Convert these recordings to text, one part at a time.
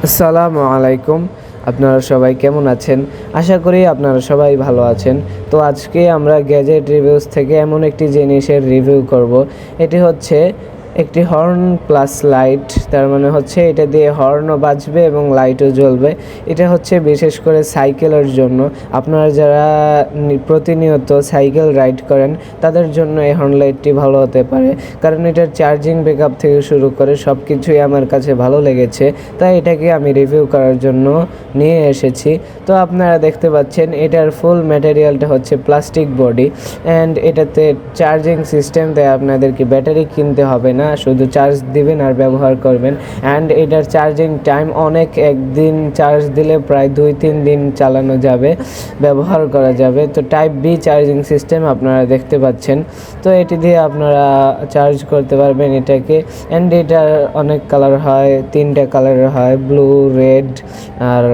আসসালামু আলাইকুম। আপনারা সবাই কেমন আছেন? আশা করি আপনারা সবাই ভালো আছেন। তো আজকে আমরা গ্যাজেট রিভিউস থেকে এমন একটি জিনিসের রিভিউ করব। এটি হচ্ছে একটি হর্ন প্লাস লাইট। তার মানে হচ্ছে এটা দিয়ে হর্নও বাজবে এবং লাইটও জ্বলবে। এটা হচ্ছে বিশেষ করে সাইকেলের জন্য। আপনারা যারা প্রতিনিয়ত সাইকেল রাইড করেন তাদের জন্য এই হর্ন লাইটটি ভালো হতে পারে, কারণ এটার চার্জিং ব্যাকআপ থেকে শুরু করে সব কিছুই আমার কাছে ভালো লেগেছে, তাই এটাকে আমি রিভিউ করার জন্য নিয়ে এসেছি। তো আপনারা দেখতে পাচ্ছেন এটার ফুল ম্যাটেরিয়ালটা হচ্ছে প্লাস্টিক বডি অ্যান্ড এটাতে চার্জিং সিস্টেম, তাই আপনাদেরকে ব্যাটারি কিনতে হবে না, শুধু চার্জ দিবেন আর ব্যবহার করবেন। অ্যান্ড এটার চার্জিং টাইম অনেক, একদিন চার্জ দিলে প্রায় 2-3 দিন চালানো যাবে, ব্যবহার করা যাবে। তো টাইপ বি চার্জিং সিস্টেম আপনারা দেখতে পাচ্ছেন। তো এটি দিয়ে আপনারা চার্জ করতে পারবেন এটাকে। অ্যান্ড এটার অনেক কালার হয়, 3টা কালারের হয়, ব্লু, রেড আর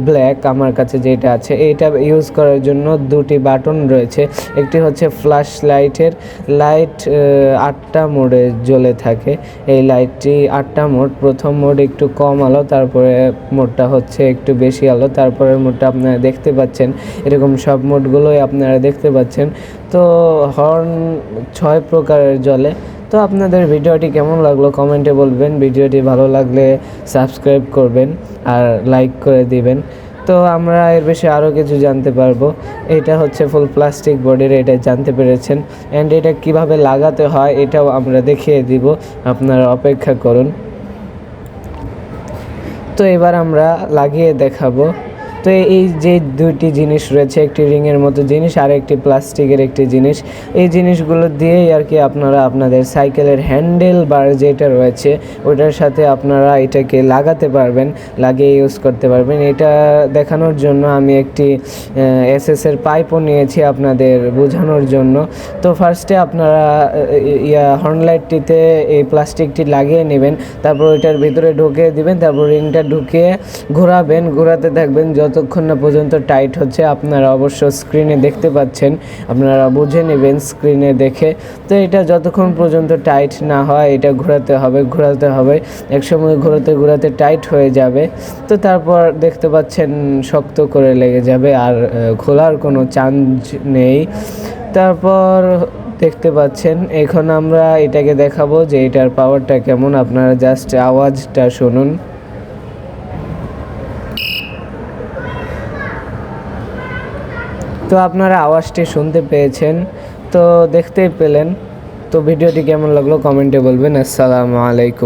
ব্ল্যাক। আমার কাছে যেটা আছে এইটা ইউজ করার জন্য 2টি বাটন রয়েছে। একটি হচ্ছে ফ্ল্যাশ লাইটের লাইট, 8টা মোডে জ্বলে থাকে। এই লাইটটি 8টা মোড। প্রথম মোড একটু কম আলো, তারপরে মোডটা হচ্ছে একটু বেশি আলো, তারপরের মোডটা আপনারা দেখতে পাচ্ছেন। এরকম সব মোডগুলোই আপনারা দেখতে পাচ্ছেন। তো হর্ন 6 প্রকারের জ্বলে। তো আপনাদের ভিডিওটি কেমন লাগলো কমেন্টে বলবেন। ভিডিওটি ভালো লাগলে সাবস্ক্রাইব করবেন আর লাইক করে দিবেন। তো আমরা এর বেশি আরও কিছু জানতে পারবো। এটা হচ্ছে ফুল প্লাস্টিক বডির, এটা জানতে পেরেছেন। অ্যান্ড এটা কিভাবে লাগাতে হয় এটাও আমরা দেখিয়ে দিব, আপনারা অপেক্ষা করুন। তো এবার আমরা লাগিয়ে দেখাবো। তো এই যে 2টি জিনিস রয়েছে, একটি রিংয়ের মতো জিনিস আর একটি প্লাস্টিকের একটি জিনিস, এই জিনিসগুলো দিয়েই আর কি আপনারা আপনাদের সাইকেলের হ্যান্ডেল বার যেটা রয়েছে ওটার সাথে আপনারা এটাকে লাগাতে পারবেন, লাগিয়ে ইউজ করতে পারবেন। এটা দেখানোর জন্য আমি একটি এসএসের পাইপও নিয়েছি আপনাদের বোঝানোর জন্য। তো ফার্স্টে আপনারা হর্ন লাইটটিতে এই প্লাস্টিকটি লাগিয়ে নেবেন, তারপর ওইটার ভিতরে ঢুকিয়ে দিবেন, তারপর রিংটা ঢুকিয়ে ঘোরাবেন, ঘোরাতে থাকবেন যতক্ষণ না পর্যন্ত টাইট হচ্ছে। আপনারা অবশ্য স্ক্রিনে দেখতে পাচ্ছেন, আপনারা বুঝে নেবেন স্ক্রিনে দেখে। তো এটা যতক্ষণ পর্যন্ত টাইট না হয় এটা ঘোরাতে হবে। একসময় ঘোরাতে টাইট হয়ে যাবে। তো তারপর দেখতে পাচ্ছেন শক্ত করে লেগে যাবে, আর খোলার কোনো চান্স নেই। তারপর দেখতে পাচ্ছেন এখন আমরা এটাকে দেখাবো যে এটার পাওয়ারটা কেমন। আপনারা জাস্ট আওয়াজটা শুনুন। তো আপনারা আওয়াজটি শুনতে পেয়েছেন, তো দেখতেই পেলেন। তো ভিডিওটি কেমন লাগলো কমেন্টে বলবেন। আসসালামু আলাইকুম।